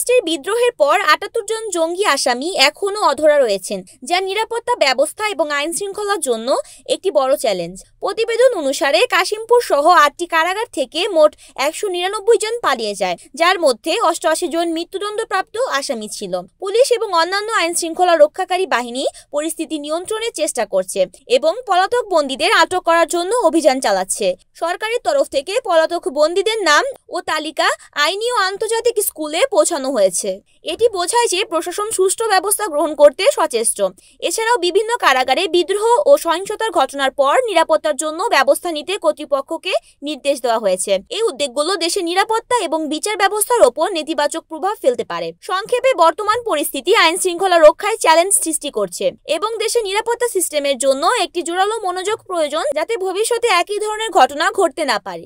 আগস্টের বিদ্রোহের পর ৭৮ জন জঙ্গি আসামি এখনও অধরা রয়েছেন, যা নিরাপত্তা ব্যবস্থা এবং আইন শৃঙ্খলার জন্য একটি বড় চ্যালেঞ্জ। প্রতিবেদন অনুসারে কাশিমপুর সহ ৮টি কারাগার থেকে মোট ১৯৯ জন পালিয়ে যায়, যার মধ্যে ৮৮ জন মৃত্যুদণ্ডপ্রাপ্ত আসামি ছিল। পুলিশ এবং অন্যান্য আইন শৃঙ্খলা রক্ষাকারী বাহিনী পরিস্থিতি নিয়ন্ত্রণের চেষ্টা করছে এবং পলাতক বন্দীদের আটক করার জন্য অভিযান চালাচ্ছে। সরকারের তরফ থেকে পলাতক বন্দীদের নাম ও তালিকা আইনি ও আন্তর্জাতিক স্কুলে পৌঁছানো হয়েছে। এটি বোঝায় যে প্রশাসন সুষ্ঠু ব্যবস্থা গ্রহণ করতে সচেষ্ট। এছাড়াও বিভিন্ন কারাগারে বিদ্রোহ ও সহিংসতার ঘটনার পর নিরাপত্তার জন্য ব্যবস্থা নিতে কর্তৃপক্ষকে নির্দেশ দেওয়া হয়েছে। এই উদ্যোগগুলো দেশের নিরাপত্তা এবং বিচার ব্যবস্থার ওপর নেতিবাচক প্রভাব ফেলতে পারে। সংক্ষেপে, বর্তমান পরিস্থিতি আইন শৃঙ্খলা রক্ষায় চ্যালেঞ্জ সৃষ্টি করছে এবং দেশের নিরাপত্তা সিস্টেমের জন্য একটি জোরালো মনোযোগ প্রয়োজন, যাতে ভবিষ্যতে একই ধরনের ঘটনা ঘটতে না পারে।